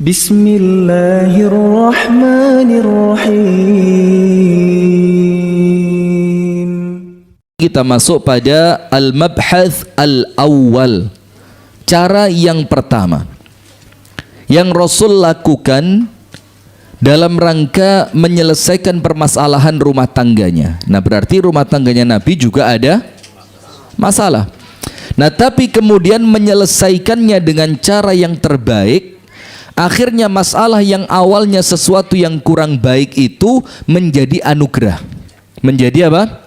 Bismillahirrahmanirrahim. Kita masuk pada al-mabhath al-awwal. Cara yang pertama yang Rasul lakukan dalam rangka menyelesaikan permasalahan rumah tangganya. Nah, berarti rumah tangganya Nabi juga ada masalah. Nah, tapi kemudian menyelesaikannya dengan cara yang terbaik, akhirnya masalah yang awalnya sesuatu yang kurang baik itu menjadi anugerah. Menjadi apa?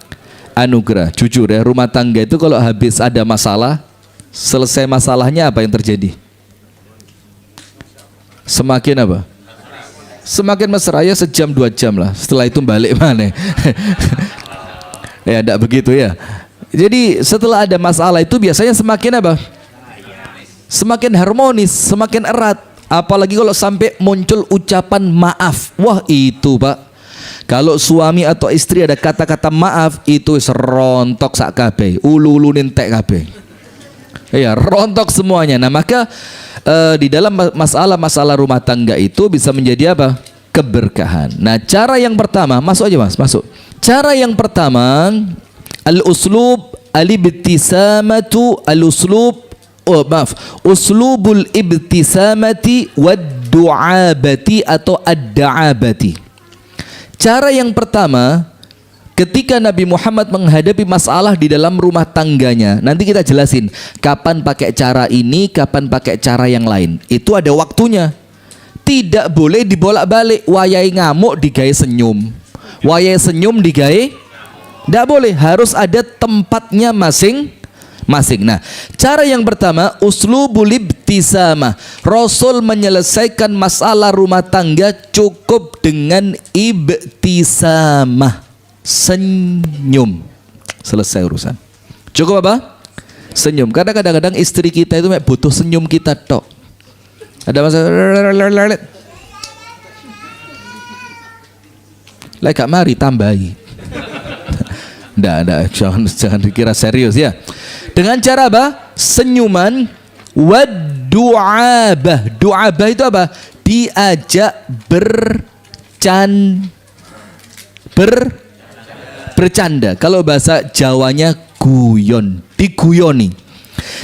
Anugerah. Jujur ya, rumah tangga itu kalau habis ada masalah, selesai masalahnya apa yang terjadi? Semakin apa? Semakin mesra ya, sejam 2 jam lah. Setelah itu balik mana? Ya, tidak begitu ya. Jadi setelah ada masalah itu biasanya semakin apa? Semakin harmonis, semakin erat. Apalagi kalau sampai muncul ucapan maaf. Wah, itu Pak, kalau suami atau istri ada kata-kata maaf, itu serontok sak kabeh, ulu-ulu nintek kabeh. Ya, rontok semuanya. Nah, maka di dalam masalah rumah tangga itu bisa menjadi apa? Keberkahan. Nah, cara yang pertama, masuk aja Mas, masuk. Cara yang pertama, al-uslub al-ibtisamatu uslubul ibtisamati wad-du'abati atau ad-da'abati. Cara yang pertama, ketika Nabi Muhammad menghadapi masalah di dalam rumah tangganya, nanti kita jelasin kapan pakai cara ini, kapan pakai cara yang lain. Itu ada waktunya. Tidak boleh dibolak-balik. Wayai ngamuk digawe senyum, wayai senyum digawe, tidak boleh. Harus ada tempatnya masing-masing. Nah, cara yang pertama, uslubul ibtisamah. Rasul menyelesaikan masalah rumah tangga cukup dengan ibtisamah, senyum, selesai urusan. Cukup apa? Senyum. Karena kadang-kadang istri kita itu butuh senyum kita tok. Ada masalah, lah gak mari tambahi. Nggak, jangan dikira serius ya. Dengan cara apa? Senyuman. Wad-du'abah. Du'abah itu apa? Diajak bercanda. Kalau bahasa Jawanya guyon, diguyoni.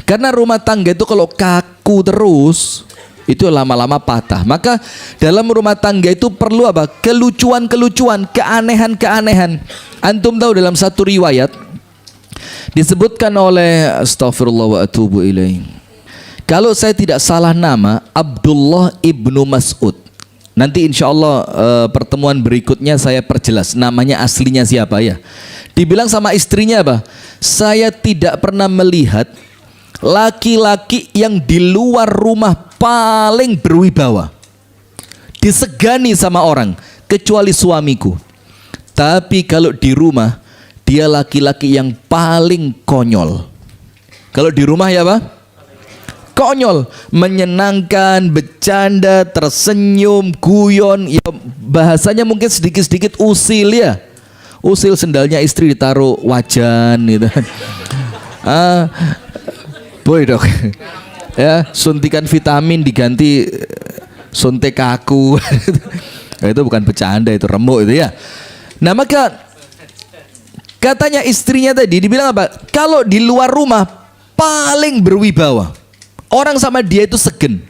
Karena rumah tangga itu kalau kaku terus, itu lama-lama patah. Maka dalam rumah tangga itu perlu apa? Kelucuan-kelucuan, keanehan-keanehan. Antum tahu dalam satu riwayat disebutkan oleh astagfirullah wa atubu ilaih, kalau saya tidak salah nama, Abdullah ibnu Mas'ud. Nanti insya Allah pertemuan berikutnya saya perjelas namanya aslinya siapa ya. Dibilang sama istrinya apa? Saya tidak pernah melihat laki-laki yang di luar rumah paling berwibawa, disegani sama orang, kecuali suamiku. Tapi kalau di rumah, dia laki-laki yang paling konyol. Kalau di rumah ya Pak? Konyol, menyenangkan, bercanda, tersenyum, guyon. Ya, bahasanya mungkin sedikit-sedikit usil ya. Usil, sendalnya istri ditaruh wajan gitu. Boy dok. Ya, suntikan vitamin diganti suntik kaku. Itu bukan bercanda, itu remuk itu ya. Nah, maka katanya istrinya tadi dibilang apa? Kalau di luar rumah paling berwibawa, orang sama dia itu segen.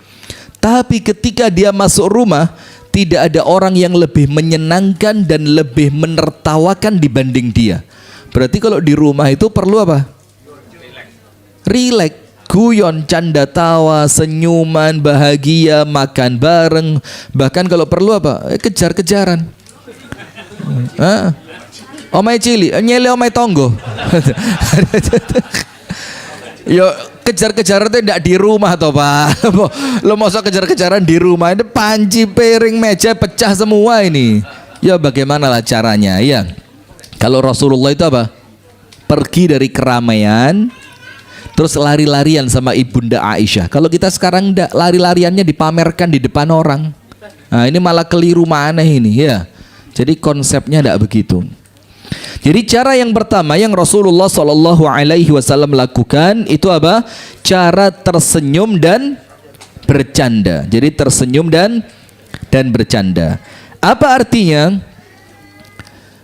Tapi ketika dia masuk rumah, tidak ada orang yang lebih menyenangkan dan lebih menertawakan dibanding dia. Berarti kalau di rumah itu perlu apa? Rileks, guyon, canda tawa, senyuman, bahagia, makan bareng. Bahkan kalau perlu apa? Kejar-kejaran. Omai cili, nyele omai tonggo. Yo, kejar-kejaran itu tidak di rumah toh Pak. Lo mau kejar-kejaran di rumah, ini panci, piring, meja pecah semua ini. Ya bagaimana lah caranya ya? Kalau Rasulullah itu apa? Pergi dari keramaian, terus lari-larian sama ibunda Aisyah. Kalau kita sekarang enggak, lari-lariannya dipamerkan di depan orang. Nah, ini malah keliru mana ini ya. Jadi konsepnya tidak begitu. Jadi cara yang pertama yang Rasulullah SAW lakukan itu apa? Cara tersenyum dan bercanda. Jadi tersenyum dan bercanda. Apa artinya?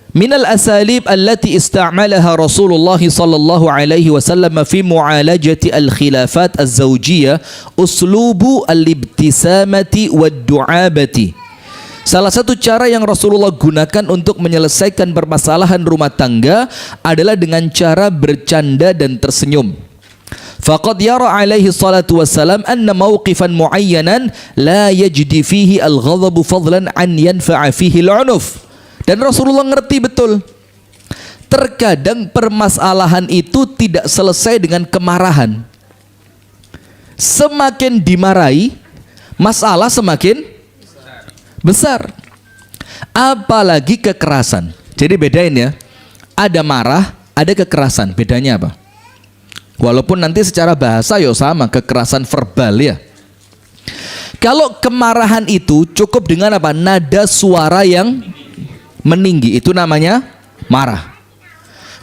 Minal asalib allati istamalaha Rasulullah sallallahu alaihi wasallam fi mu'alajati al-khilafat az-zawjiyah uslubu al-ibtisamati wad-du'abati. Salah satu cara yang Rasulullah gunakan untuk menyelesaikan permasalahan rumah tangga adalah dengan cara bercanda dan tersenyum. Faqad yara alaihi salatu wassalam anna mawqifan muayyanan la yajdi fihi al-ghadabu fadlan an yanfa'a fihi al-'unuf. Dan Rasulullah ngerti betul, terkadang permasalahan itu tidak selesai dengan kemarahan. Semakin dimarahi, masalah semakin besar. Apalagi kekerasan. Jadi bedain ya, ada marah, ada kekerasan. Bedanya apa? Walaupun nanti secara bahasa ya sama, kekerasan verbal ya. Kalau kemarahan itu cukup dengan apa? Nada suara yang meninggi, itu namanya marah.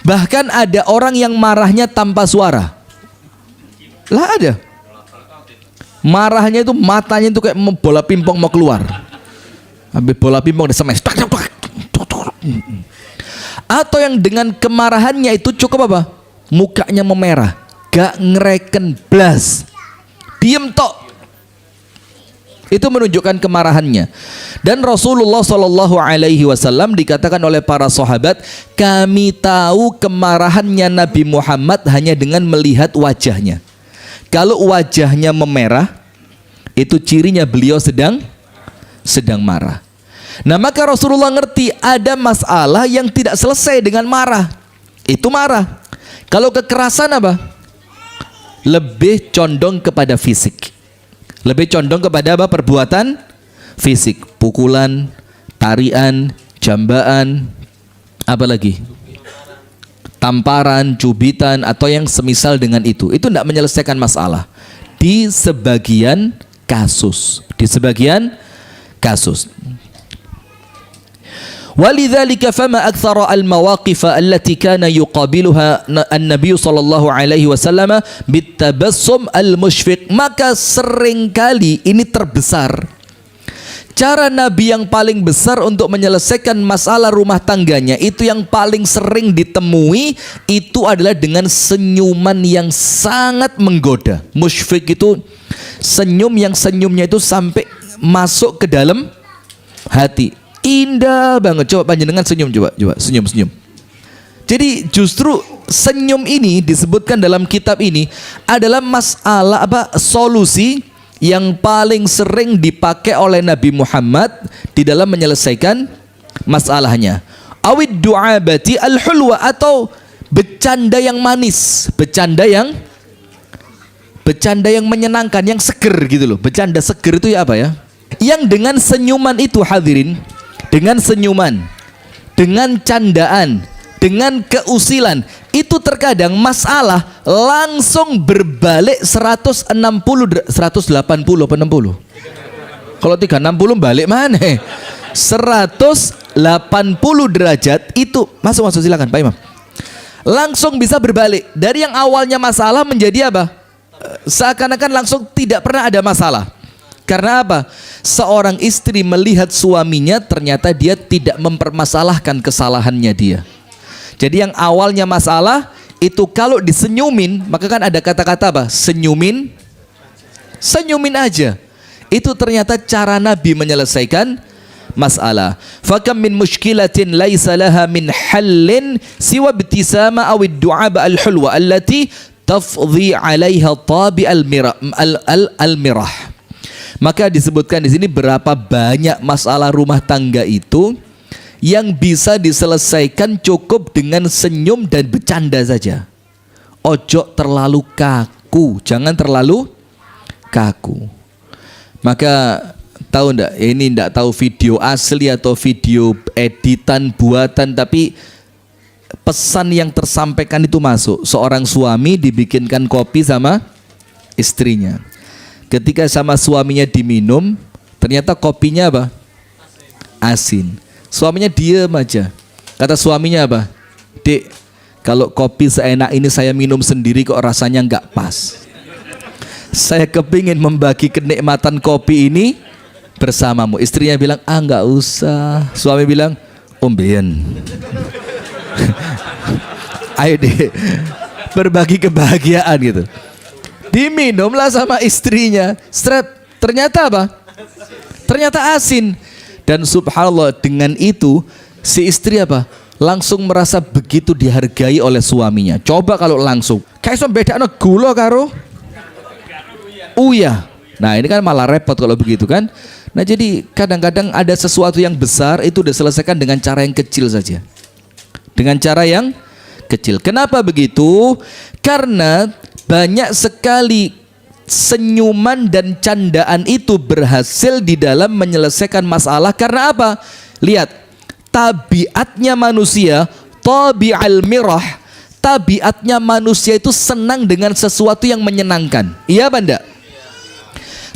Bahkan ada orang yang marahnya tanpa suara. Lah ada. Marahnya itu matanya itu kayak bola pingpong mau keluar. Habis bola pingpong disemes. Atau yang dengan kemarahannya itu cukup apa? Mukanya memerah, gak ngereken blas, diem tok. Itu menunjukkan kemarahannya. Dan Rasulullah Shallallahu Alaihi Wasallam dikatakan oleh para sahabat, kami tahu kemarahannya Nabi Muhammad hanya dengan melihat wajahnya. Kalau wajahnya memerah, itu cirinya beliau sedang marah. Nah, maka Rasulullah ngerti ada masalah yang tidak selesai dengan marah. Itu marah. Kalau kekerasan apa? Lebih condong kepada fisik. Lebih condong kepada apa? Perbuatan fisik, pukulan, tarian, jambaan, apa lagi? Tamparan, cubitan, atau yang semisal dengan itu. Itu tidak menyelesaikan masalah. Di sebagian kasus. Walidzalika fama aktsara al-mawaqif allati kana yuqabiluha an-nabiy sallallahu alaihi wasallam bitabassum al-mushfiq. Maka seringkali ini terbesar. Cara Nabi yang paling besar untuk menyelesaikan masalah rumah tangganya, itu yang paling sering ditemui, itu adalah dengan senyuman yang sangat menggoda. Mushfiq itu senyum yang senyumnya itu sampai masuk ke dalam hati. Indah banget. Coba panjenengan senyum, coba senyum. Jadi justru senyum ini disebutkan dalam kitab ini adalah masalah solusi yang paling sering dipakai oleh Nabi Muhammad di dalam menyelesaikan masalahnya. Awid du'abati al-hulwa, atau bercanda yang manis, bercanda yang menyenangkan, yang seger gitu loh. Bercanda seger itu ya apa ya? Yang dengan senyuman itu, hadirin, dengan senyuman, dengan candaan, dengan keusilan, itu terkadang masalah langsung berbalik 180 180 apa 60? Kalau 360 balik mana? 180 derajat itu masuk silakan Pak Imam. Langsung bisa berbalik dari yang awalnya masalah menjadi apa? Seakan-akan langsung tidak pernah ada masalah. Karena apa? Seorang istri melihat suaminya ternyata dia tidak mempermasalahkan kesalahannya dia. Jadi yang awalnya masalah itu kalau disenyumin, maka kan ada kata-kata apa? Senyumin aja. Itu ternyata cara Nabi menyelesaikan masalah. Fakam min mushkilatin laisa laha min hallin siwa ibtisama aw ad-du'aba al-hulwa allati tafdhi 'alaiha tabi al-mirah. Maka disebutkan di sini berapa banyak masalah rumah tangga itu yang bisa diselesaikan cukup dengan senyum dan bercanda saja. Ojo terlalu kaku, jangan terlalu kaku. Maka tahu ndak? Ini ndak tahu video asli atau video editan buatan, tapi pesan yang tersampaikan itu masuk. Seorang suami dibikinkan kopi sama istrinya. Ketika sama suaminya diminum, ternyata kopinya apa? Asin. Suaminya diam aja. Kata suaminya apa? Dek, kalau kopi seenak ini saya minum sendiri kok rasanya nggak pas. saya kepingin membagi kenikmatan kopi ini bersamamu. Istrinya bilang, ah nggak usah. Suami bilang, ombean. Ayo deh, berbagi kebahagiaan gitu. Diminumlah sama istrinya. Ternyata apa? Ternyata asin. Dan subhanallah, dengan itu si istri apa? Langsung merasa begitu dihargai oleh suaminya. Coba kalau langsung kayak so beda gula karo uya. Nah ini kan malah repot kalau begitu kan. Nah jadi kadang-kadang ada sesuatu yang besar itu diselesaikan dengan cara yang kecil saja. Dengan cara yang kecil. Kenapa begitu? Karena banyak sekali senyuman dan candaan itu berhasil di dalam menyelesaikan masalah. Karena apa? Lihat, tabiatnya manusia, tabi'al mirah, tabiatnya manusia itu senang dengan sesuatu yang menyenangkan. Iya apa enggak?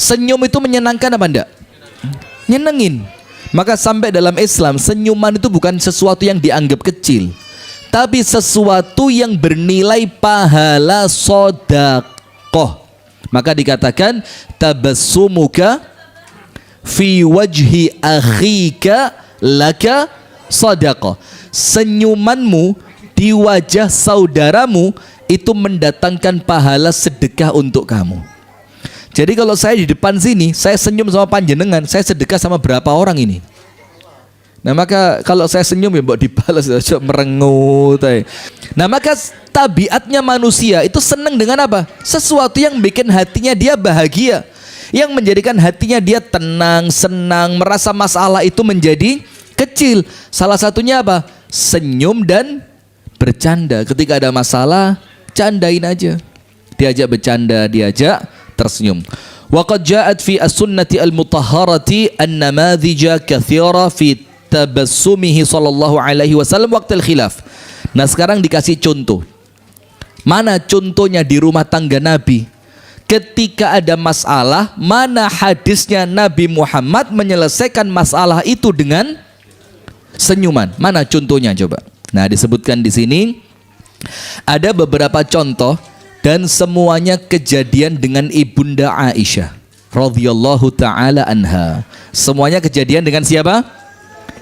Senyum itu menyenangkan apa enggak? Nyenengin. Maka sampai dalam Islam, senyuman itu bukan sesuatu yang dianggap kecil, tapi sesuatu yang bernilai pahala sedekah. Maka dikatakan tabassumuka fi wajhi akhika laka sedekah. Senyumanmu di wajah saudaramu itu mendatangkan pahala sedekah untuk kamu. Jadi kalau saya di depan sini, saya senyum sama panjenengan, saya sedekah sama berapa orang ini? Nah maka kalau saya senyum ya mbok dibalas, merengut. Nah maka tabiatnya manusia itu senang dengan apa? Sesuatu yang bikin hatinya dia bahagia, yang menjadikan hatinya dia tenang, senang, merasa masalah itu menjadi kecil. Salah satunya apa? Senyum dan bercanda. Ketika ada masalah, candain aja. Diajak bercanda, diajak tersenyum. Wa qad ja'at fi as-sunnati al-mutahharati an-namadhija katsira fi tabassumihi sallallahu alaihi wasallam waqtal khilaf. Nah sekarang dikasih contoh. Mana contohnya di rumah tangga Nabi? Ketika ada masalah, mana hadisnya Nabi Muhammad menyelesaikan masalah itu dengan senyuman? Mana contohnya coba? Nah disebutkan di sini ada beberapa contoh dan semuanya kejadian dengan Ibunda Aisyah radhiyallahu taala anha. Semuanya kejadian dengan siapa?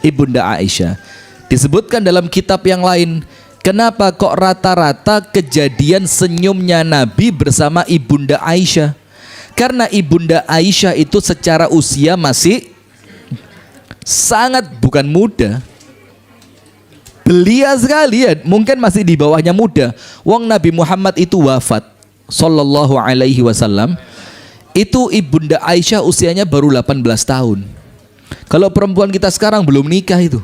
Ibunda Aisyah. Disebutkan dalam kitab yang lain, kenapa kok rata-rata kejadian senyumnya Nabi bersama Ibunda Aisyah? Karena Ibunda Aisyah itu secara usia masih sangat bukan muda, belia sekali ya, mungkin masih di bawahnya muda. Wong Nabi Muhammad itu wafat sallallahu alaihi wasallam, itu Ibunda Aisyah usianya baru 18 tahun. Kalau perempuan kita sekarang belum nikah itu.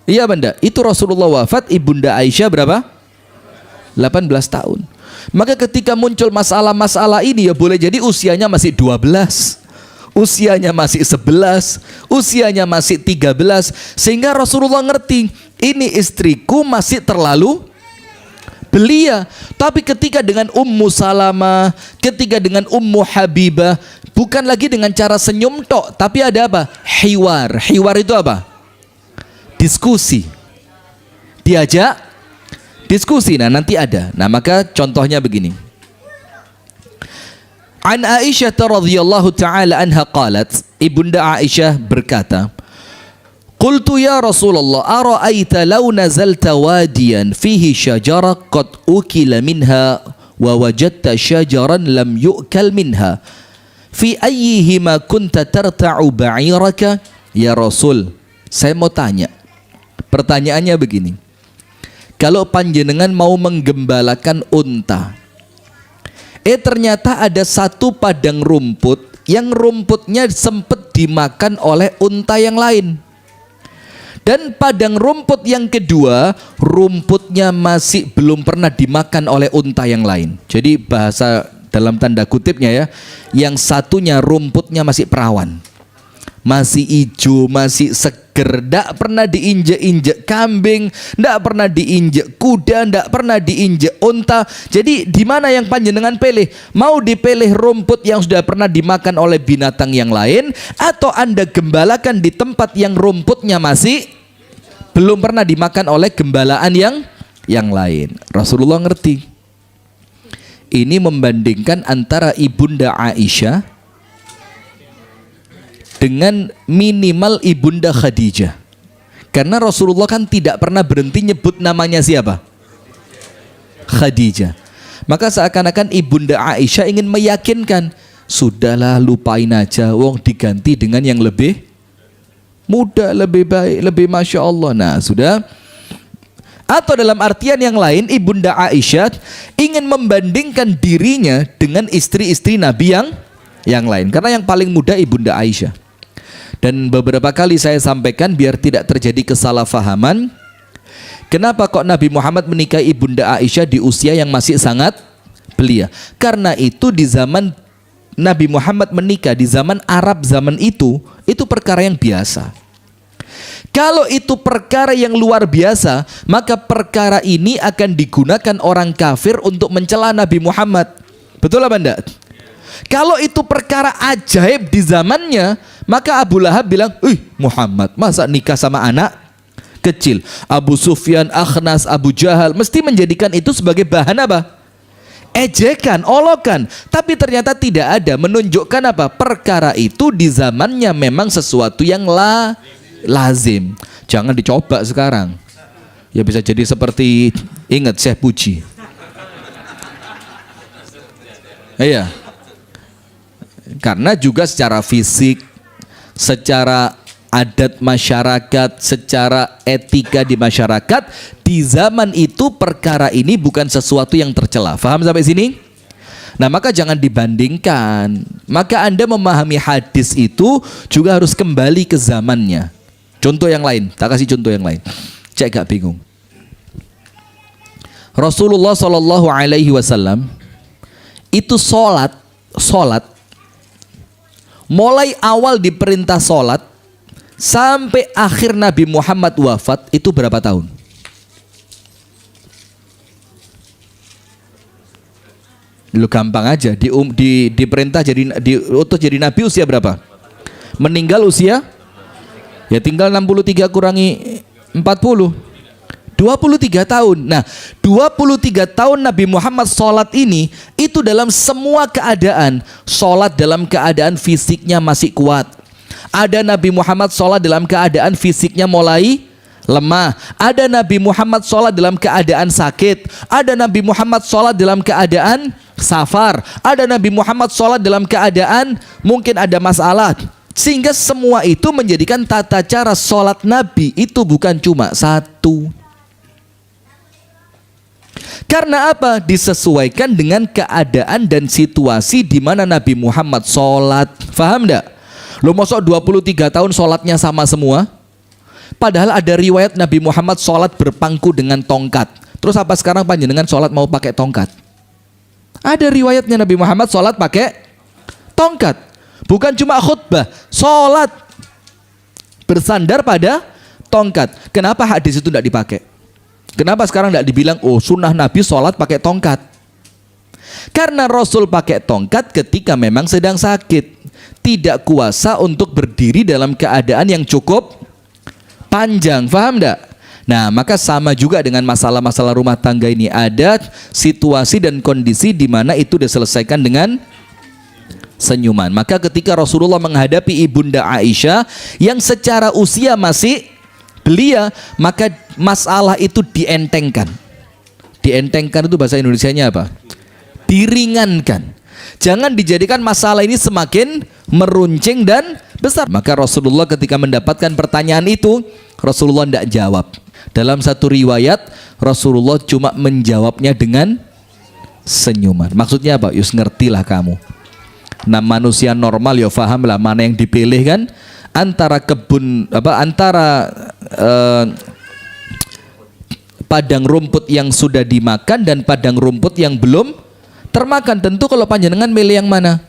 Iya benda, itu Rasulullah wafat, Ibunda Aisyah berapa? 18 tahun. Maka ketika muncul masalah-masalah ini ya boleh jadi usianya masih 12, usianya masih 11, usianya masih 13, sehingga Rasulullah ngerti, ini istriku masih terlalu belia. Tapi ketika dengan Ummu Salamah, ketika dengan Ummu Habibah, bukan lagi dengan cara senyum tok, tapi ada apa? Hiwar. Hiwar itu apa? Diskusi. Diajak diskusi. Nah nanti ada. Nah maka contohnya begini. An Aisyah radhiyallahu taala anha qalat, Ibunda Aisyah berkata, Qultu ya Rasulullah, ara'aita law nazalta wadiyan fihi syajara qad ukila minha wa wajadta syajaran lam yu'kal minha, fi ayyihima kunta tarta'u ba'iraka? Ya Rasul, saya mau tanya. Pertanyaannya begini. Kalau panjenengan mau menggembalakan unta, ternyata ada satu padang rumput yang rumputnya sempat dimakan oleh unta yang lain. Dan padang rumput yang kedua, rumputnya masih belum pernah dimakan oleh unta yang lain. Jadi bahasa dalam tanda kutipnya ya, yang satunya rumputnya masih perawan, masih hijau, masih seger, ndak pernah diinjek-injek kambing, ndak pernah diinjek kuda, ndak pernah diinjek unta. Jadi di mana yang panjenengan pilih? Mau dipilih rumput yang sudah pernah dimakan oleh binatang yang lain, atau Anda gembalakan di tempat yang rumputnya masih belum pernah dimakan oleh gembalaan yang lain? Rasulullah ngerti. ini membandingkan antara Ibunda Aisyah dengan minimal Ibunda Khadijah. Karena Rasulullah kan tidak pernah berhenti nyebut namanya siapa? Khadijah. Maka seakan-akan Ibunda Aisyah ingin meyakinkan, sudahlah lupain aja, wong diganti dengan yang lebih muda, lebih baik, lebih Masya Allah. Nah sudah. Atau dalam artian yang lain, Ibunda Aisyah ingin membandingkan dirinya dengan istri-istri Nabi yang lain. Karena yang paling muda Ibunda Aisyah. Dan beberapa kali saya sampaikan biar tidak terjadi kesalahpahaman, kenapa kok Nabi Muhammad menikahi Ibunda Aisyah di usia yang masih sangat belia? Karena itu di zaman Nabi Muhammad menikah, di zaman Arab zaman itu perkara yang biasa. Kalau itu perkara yang luar biasa, maka perkara ini akan digunakan orang kafir untuk mencela Nabi Muhammad. Betul apa enggak? Kalau itu perkara ajaib di zamannya, maka Abu Lahab bilang, Muhammad masa nikah sama anak kecil? Abu Sufyan, Akhnas, Abu Jahal mesti menjadikan itu sebagai bahan apa? Ejekan, olokan. Tapi ternyata tidak ada, menunjukkan apa? Perkara itu di zamannya memang sesuatu yang lazim. Jangan dicoba sekarang. Ya bisa jadi seperti, ingat Syekh Puji. Iya. Karena juga secara fisik, secara adat masyarakat, secara etika di masyarakat, di zaman itu perkara ini bukan sesuatu yang tercela. Faham sampai sini? Nah maka jangan dibandingkan. Maka Anda memahami hadis itu juga harus kembali ke zamannya. Contoh yang lain, tak kasih contoh yang lain. Cek gak bingung. Rasulullah SAW itu sholat mulai awal diperintah sholat sampai akhir Nabi Muhammad wafat itu berapa tahun? Lu gampang aja, diperintah diutus jadi nabi usia berapa? Meninggal usia? Ya tinggal 63 kurangi 40, 23 tahun. Nah 23 tahun Nabi Muhammad sholat ini, itu dalam semua keadaan. Sholat dalam keadaan fisiknya masih kuat. Ada Nabi Muhammad sholat dalam keadaan fisiknya mulai lemah. Ada Nabi Muhammad sholat dalam keadaan sakit. Ada Nabi Muhammad sholat dalam keadaan safar. Ada Nabi Muhammad sholat dalam keadaan mungkin ada masalah. Sehingga semua itu menjadikan tata cara sholat Nabi itu bukan cuma satu. Karena apa? Disesuaikan dengan keadaan dan situasi di mana Nabi Muhammad sholat. Faham enggak? Lo masuk 23 tahun sholatnya sama semua? Padahal ada riwayat Nabi Muhammad sholat berpangku dengan tongkat. Terus apa sekarang panjenengan sholat mau pakai tongkat? Ada riwayatnya Nabi Muhammad sholat pakai tongkat. Bukan cuma khutbah, sholat bersandar pada tongkat. Kenapa hadis itu tidak dipakai? Kenapa sekarang tidak dibilang, oh sunnah Nabi sholat pakai tongkat? Karena Rasul pakai tongkat ketika memang sedang sakit, tidak kuasa untuk berdiri dalam keadaan yang cukup panjang. Faham tidak? Nah maka sama juga dengan masalah-masalah rumah tangga ini, ada situasi dan kondisi di mana itu diselesaikan dengan senyuman. Maka ketika Rasulullah menghadapi Ibunda Aisyah yang secara usia masih belia, maka masalah itu dientengkan. Dientengkan itu bahasa Indonesianya apa? Diringankan. Jangan dijadikan masalah ini semakin meruncing dan besar. Maka Rasulullah ketika mendapatkan pertanyaan itu, Rasulullah tidak jawab. Dalam satu riwayat Rasulullah cuma menjawabnya dengan senyuman. Maksudnya apa? Yus ngertilah kamu. Nah manusia normal ya faham lah mana yang dipilih kan, antara padang rumput yang sudah dimakan dan padang rumput yang belum termakan. Tentu kalau panjenengan milih yang mana?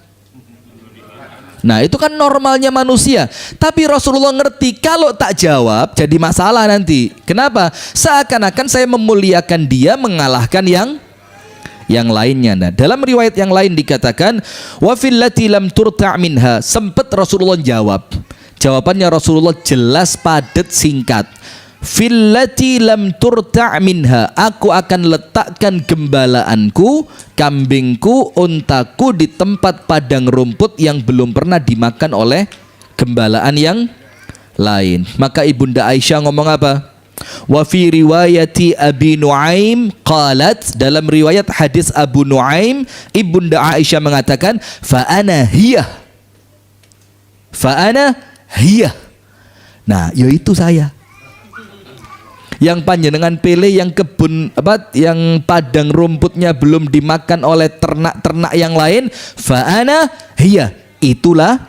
Nah itu kan normalnya manusia. Tapi Rasulullah ngerti kalau tak jawab jadi masalah nanti. Kenapa? Seakan-akan saya memuliakan dia mengalahkan yang lainnya. Nah, dalam riwayat yang lain dikatakan wa fil lati lam turta' minha, sempat Rasulullah jawab. Jawabannya Rasulullah jelas, padat, singkat. fillati lam turta' minha, aku akan letakkan gembalaanku, kambingku, untaku di tempat padang rumput yang belum pernah dimakan oleh gembalaan yang lain. Maka Ibunda Aisyah ngomong apa? Wa fi riwayati Abi Nuaim qalat, dalam riwayat hadis Abu Nuaim, Ibunda Aisyah mengatakan fa ana hiya. Nah, yaitu saya. Yang panjenengan pilih yang kebun yang padang rumputnya belum dimakan oleh ternak-ternak yang lain, fa ana hiya, itulah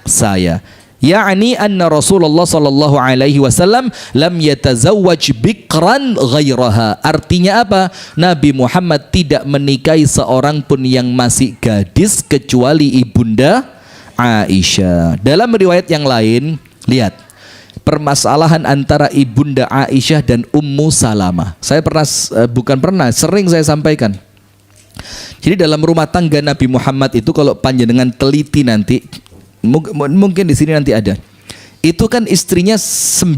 saya. Ya'ni anna Rasulullah sallallahu alaihi wasallam lam yatazawwaj bikran ghairaha. Artinya apa? Nabi Muhammad tidak menikahi seorang pun yang masih gadis kecuali Ibunda Aisyah. Dalam riwayat yang lain, lihat permasalahan antara Ibunda Aisyah dan Ummu Salamah. Saya sering saya sampaikan. Jadi dalam rumah tangga Nabi Muhammad itu, kalau panjenengan teliti nanti, mungkin di sini nanti ada, itu kan istrinya 9,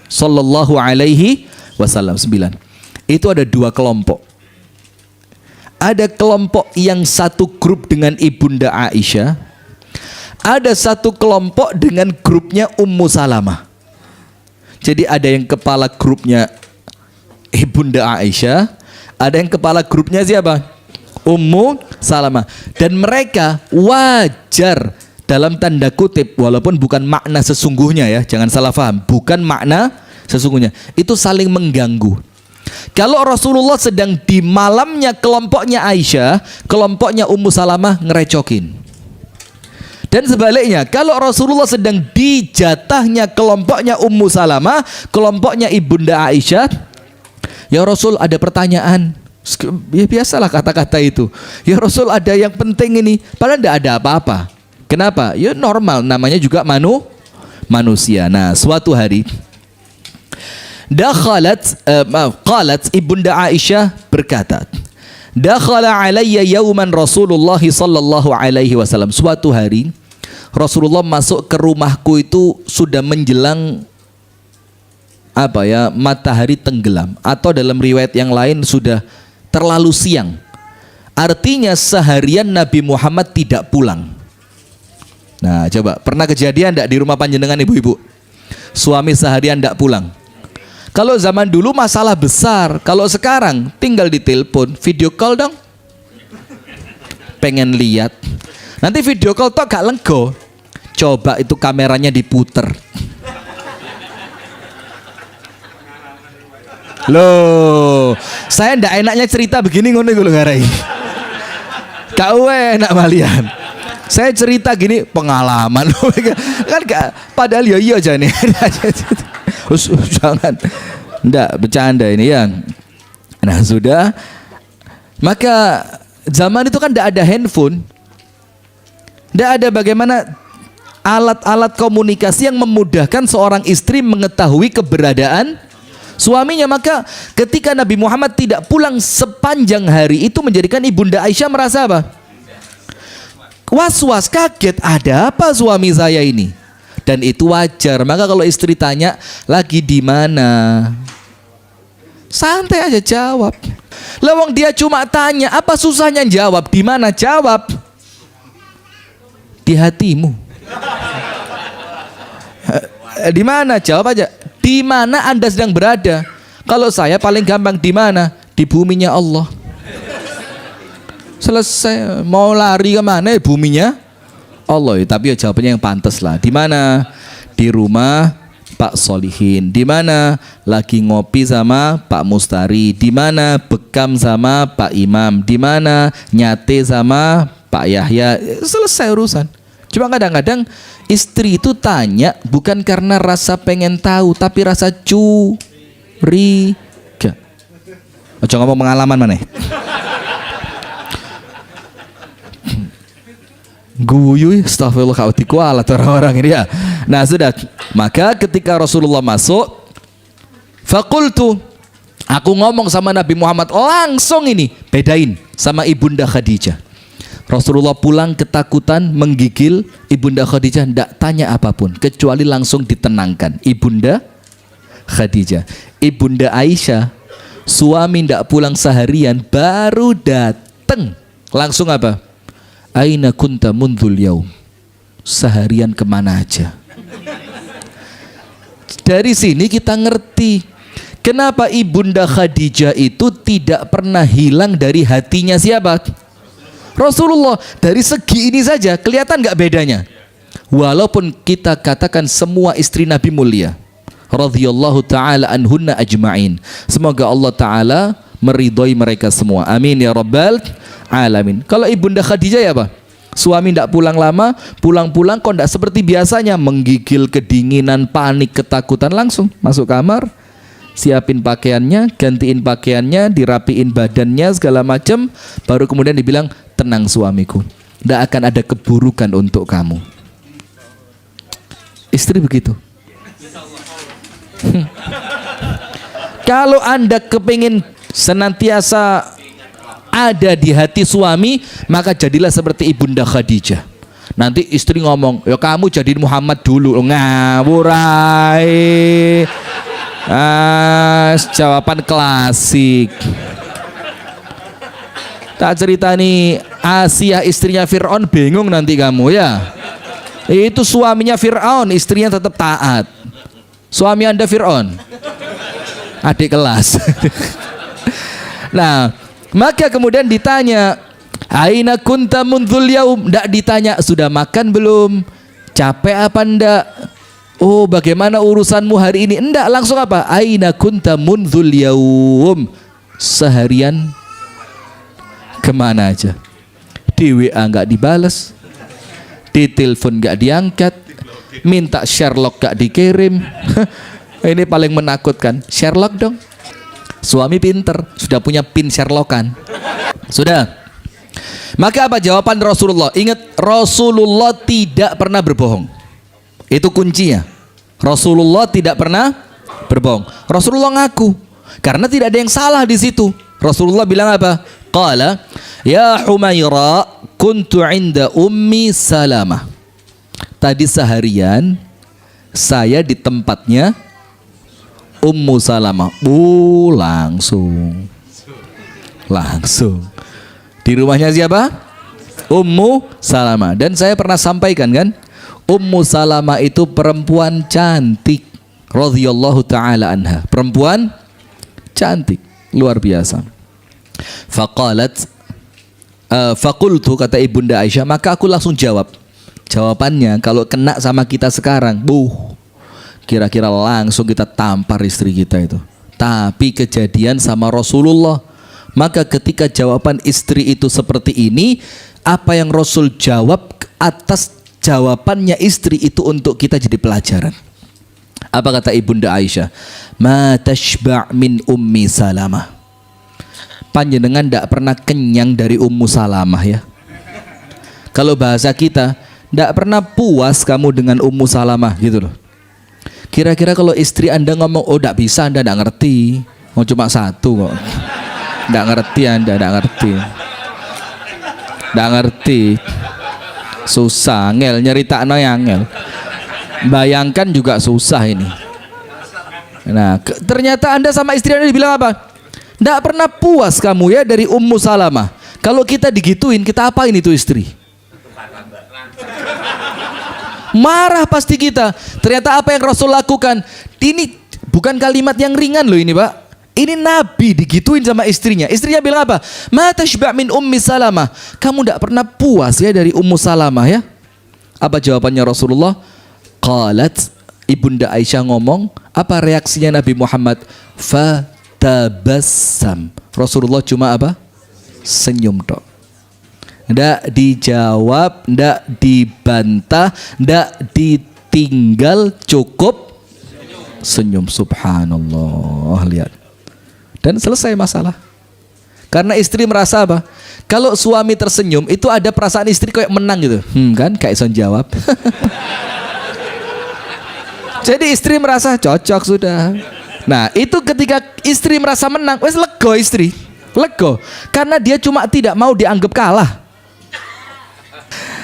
sallallahu alaihi wasallam, 9. Itu ada 2 kelompok. Ada kelompok yang satu grup dengan Ibunda Aisyah, ada satu kelompok dengan grupnya Ummu Salamah. Jadi ada yang kepala grupnya Ibunda Aisyah, ada yang kepala grupnya siapa? Ummu Salamah. Dan mereka wajar, dalam tanda kutip, walaupun bukan makna sesungguhnya ya, jangan salah paham, bukan makna sesungguhnya, itu saling mengganggu. Kalau Rasulullah sedang di malamnya kelompoknya Aisyah, kelompoknya Ummu Salamah ngerecokin. Dan sebaliknya, kalau Rasulullah sedang di jatahnya kelompoknya Ummu Salamah, kelompoknya Ibunda Aisyah, ya Rasul ada pertanyaan. Ya biasalah kata-kata itu. Ya Rasul ada yang penting ini, padahal tidak ada apa-apa. Kenapa? Ya normal, namanya juga manusia. Nah, suatu hari qalat Ibunda Aisyah berkata, dakhala alayya yawman Rasulullah sallallahu alaihi wasallam. Suatu hari Rasulullah masuk ke rumahku itu sudah menjelang matahari tenggelam, atau dalam riwayat yang lain sudah terlalu siang. Artinya seharian Nabi Muhammad tidak pulang. Nah, coba pernah kejadian enggak di rumah panjenengan ibu-ibu? Suami seharian enggak pulang. Kalau zaman dulu masalah besar, kalau sekarang tinggal ditelepon, video call dong. Pengen lihat. Nanti video call tok gak lenggo. Coba itu kameranya diputer. Loh, saya ndak enaknya cerita begini ngono iku lho ngarai. Kau enak malian. Saya cerita gini pengalaman kan padahal ya iya aja nih. Jangan. Ndak bercanda ini ya. Nah, sudah. Maka zaman itu kan ndak ada handphone. Ndak ada bagaimana alat-alat komunikasi yang memudahkan seorang istri mengetahui keberadaan suaminya. Maka ketika Nabi Muhammad tidak pulang sepanjang hari, itu menjadikan Ibunda Aisyah merasa apa? Was-was, kaget, ada apa suami saya ini? Dan itu wajar. Maka kalau istri tanya, lagi di mana? Santai aja jawab. Lawang dia cuma tanya, apa susahnya jawab? Di mana? Jawab. Di hatimu. Di mana? Jawab aja. Di mana Anda sedang berada? Kalau saya paling gampang, di mana? Di buminya Allah. Selesai. Mau lari kemana? Buminya Allah. Tapi ya jawabannya yang pantas lah. Di mana? Di rumah Pak Solihin. Di mana? Lagi ngopi sama Pak Mustari. Di mana? Bekam sama Pak Imam. Di mana? Nyate sama Pak Yahya. Selesai urusan. Cuma kadang-kadang istri itu tanya bukan karena rasa pengen tahu, tapi rasa curiga. Ojo ngomong pengalaman mana? Guyu, astagfirullah, khautiku alat orang-orang ini ya. Nah sudah, maka ketika Rasulullah masuk, fakultu, aku ngomong sama Nabi Muhammad langsung ini, bedain sama Ibunda Khadijah. Rasulullah pulang ketakutan, menggigil. Ibunda Khadijah tidak tanya apapun, kecuali langsung ditenangkan. Ibunda Khadijah. Ibunda Aisyah, suami ndak pulang seharian baru dateng langsung apa? Aina kunta mundhul yaum. Seharian kemana aja? Dari sini kita ngerti kenapa Ibunda Khadijah itu tidak pernah hilang dari hatinya siapa? Rasulullah. Dari segi ini saja kelihatan nggak bedanya? Walaupun kita katakan semua istri Nabi mulia, radhiyallahu ta'ala anhunna ajma'in, semoga Allah ta'ala meridhoi mereka semua, amin ya rabbal alamin. Kalau Ibunda Khadijah ya apa? Suami tidak pulang lama, pulang-pulang kok tidak seperti biasanya, menggigil, kedinginan, panik, ketakutan, langsung masuk kamar, siapin pakaiannya, gantiin pakaiannya, dirapiin badannya segala macam, baru kemudian dibilang, tenang suamiku, tidak akan ada keburukan untuk kamu. Istri begitu. Kalau Anda kepingin senantiasa ada di hati suami, maka jadilah seperti Ibunda Khadijah. Nanti istri ngomong, ya kamu jadiin Muhammad dulu. Ngawur ae. Jawaban klasik. Tak cerita nih, Asia istrinya Fir'aun, bingung nanti kamu ya. Itu suaminya Fir'aun, istrinya tetap taat. Suami Anda Fir'aun, adik kelas. Nah, maka kemudian ditanya, aina kunta mundhul yaum? Ndak ditanya sudah makan belum, capek apa ndak, oh bagaimana urusanmu hari ini, enggak, langsung apa? Aina kunta mundhul yaum? Seharian kemana aja? Di WA nggak dibales, di telepon nggak diangkat, minta Sherlock nggak dikirim. Ini paling menakutkan, Sherlock dong. Suami pinter, sudah punya pin Sherlockan. Sudah. Maka apa jawaban Rasulullah? Ingat, Rasulullah tidak pernah berbohong. Itu kuncinya. Rasulullah tidak pernah berbohong. Rasulullah ngaku, karena tidak ada yang salah di situ. Rasulullah bilang apa? Qala, ya Humaira, kuntu inda ummi Salamah. Tadi seharian saya di tempatnya Ummu Salamah. Langsung di rumahnya siapa? Ummu Salamah. Dan saya pernah sampaikan kan, Ummu Salamah itu perempuan cantik, radhiyallahu ta'ala anha, perempuan cantik luar biasa. Faqalat, faqultu, kata Ibunda Aisyah, maka aku langsung jawab. Jawabannya kalau kena sama kita sekarang, kira-kira langsung kita tampar istri kita itu. Tapi kejadian sama Rasulullah, maka ketika jawaban istri itu seperti ini, apa yang Rasul jawab atas jawabannya istri itu untuk kita jadi pelajaran. Apa kata Ibunda Aisyah? Ma tashba' min ummi Salamah. Panjenengan tidak pernah kenyang dari Ummu Salamah ya. Kalau bahasa kita, tidak pernah puas kamu dengan Ummu Salamah gitu loh. Kira-kira kalau istri Anda ngomong, oh tidak bisa, Anda tidak ngerti, mau cuma satu kok, tidak ngerti, Anda tidak ngerti, tidak ngerti, susah, ngel nyerita no yang ngel, bayangkan juga susah ini. Nah, ternyata Anda sama istri Anda dibilang apa? Tidak pernah puas kamu ya dari Ummu Salamah. Kalau kita digituin, kita apain itu istri? Marah pasti kita. Ternyata apa yang Rasul lakukan, ini bukan kalimat yang ringan loh ini Pak. Ini Nabi digituin sama istrinya. Istrinya bilang apa? Ma tashba' min ummi Salamah. Kamu tidak pernah puas ya dari Ummu Salamah ya. Apa jawabannya Rasulullah? Qalat, Ibunda Aisyah ngomong, apa reaksinya Nabi Muhammad? Fatabassam. Rasulullah cuma apa? Senyum tok. Ndak dijawab, ndak dibantah, ndak ditinggal, cukup senyum. Subhanallah, lihat. Dan selesai masalah. Karena istri merasa apa? Kalau suami tersenyum, itu ada perasaan istri kayak menang gitu. Kan kayak son jawab. Jadi istri merasa cocok sudah. Nah, itu ketika istri merasa menang, wes lego istri. Lego. Karena dia cuma tidak mau dianggap kalah.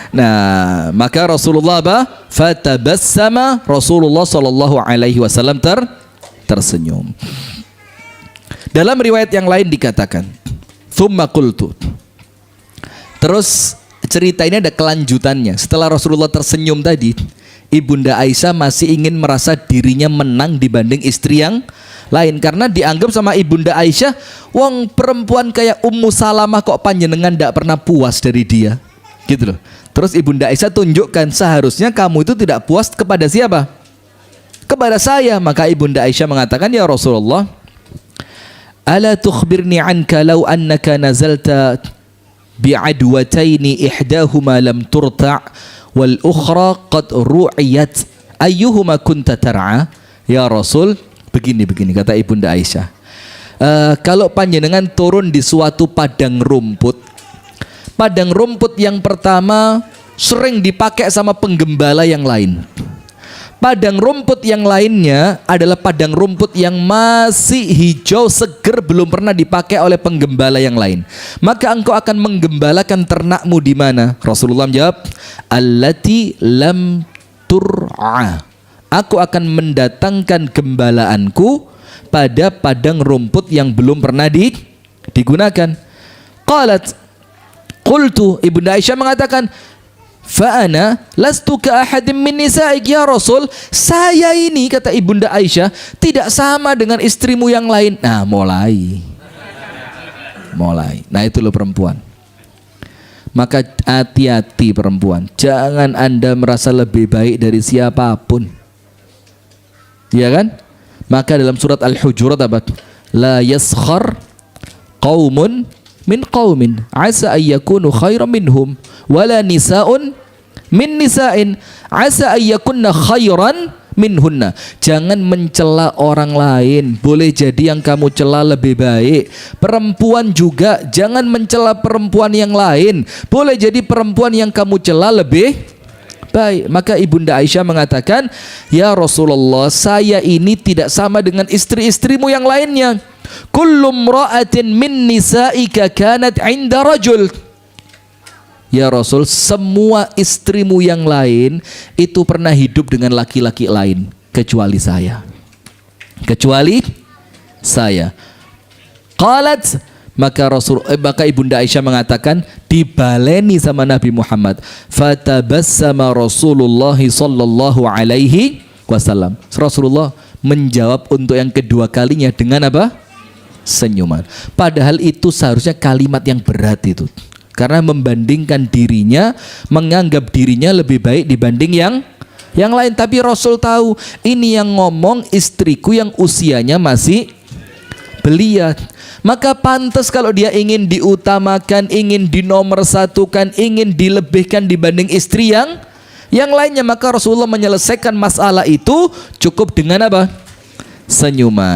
Nah, maka Rasulullah apa? Fatabassama, Rasulullah sallallahu alaihi wasallam tersenyum. Dalam riwayat yang lain dikatakan, "Tsumma qultu." Terus cerita ini ada kelanjutannya. Setelah Rasulullah tersenyum tadi, Ibunda Aisyah masih ingin merasa dirinya menang dibanding istri yang lain, karena dianggap sama Ibunda Aisyah, wong perempuan kayak Ummu Salamah kok panjenengan tidak pernah puas dari dia, gitu loh. Terus Ibunda Aisyah tunjukkan, seharusnya kamu itu tidak puas kepada siapa? Kepada saya. Maka Ibunda Aisyah mengatakan, ya Rasulullah, ala tukhbirni anka law annaka nazalta bi'adwataini ihdahuma lam turta' wal ukhra qad ru'iyat ayyuhuma kunta tar'a. Ya Rasul, begini kata Ibunda Aisyah, kalau panjenengan turun di suatu padang rumput yang pertama sering dipakai sama penggembala yang lain, padang rumput yang lainnya adalah padang rumput yang masih hijau seger, belum pernah dipakai oleh penggembala yang lain, maka engkau akan menggembalakan ternakmu di mana? Rasulullah menjawab, allati lam tur'a, aku akan mendatangkan gembalaanku pada padang rumput yang belum pernah digunakan. Qalat qultu, Ibunda Aisyah mengatakan, fa'ana lastu ka ahadim min nisa'ik ya Rasul, saya ini, kata Ibunda Aisyah, tidak sama dengan istrimu yang lain. Nah mulai. Nah itu loh perempuan. Maka hati-hati perempuan, jangan Anda merasa lebih baik dari siapapun, ya kan? Maka dalam surat Al-Hujurat apa? La yaskhar qaumun min qaumin asa ayyakunu khairan minhum wala nisaun min nisa'in asa ayyakunna khairan minhunna. Jangan mencela orang lain, boleh jadi yang kamu cela lebih baik. Perempuan juga jangan mencela perempuan yang lain, boleh jadi perempuan yang kamu cela lebih baik. Maka Ibunda Aisyah mengatakan, ya Rasulullah, saya ini tidak sama dengan istri-istrimu yang lainnya. Kullu mra'atin min nisa'ika kanat 'inda rajul. Ya Rasul, semua istrimu yang lain itu pernah hidup dengan laki-laki lain kecuali saya. Qalat, maka Ibunda Aisyah mengatakan, dibaleni sama Nabi Muhammad. Fatabassama Rasulullah sallallahu alaihi wasallam. Rasulullah menjawab untuk yang kedua kalinya dengan apa? Senyuman. Padahal itu seharusnya kalimat yang berat itu. Karena membandingkan dirinya, menganggap dirinya lebih baik dibanding yang lain. Tapi Rasul tahu ini yang ngomong istriku yang usianya masih belia. Maka pantas kalau dia ingin diutamakan, ingin dinomorsatukan, ingin dilebihkan dibanding istri yang lainnya. Maka Rasulullah menyelesaikan masalah itu cukup dengan apa? Senyuman.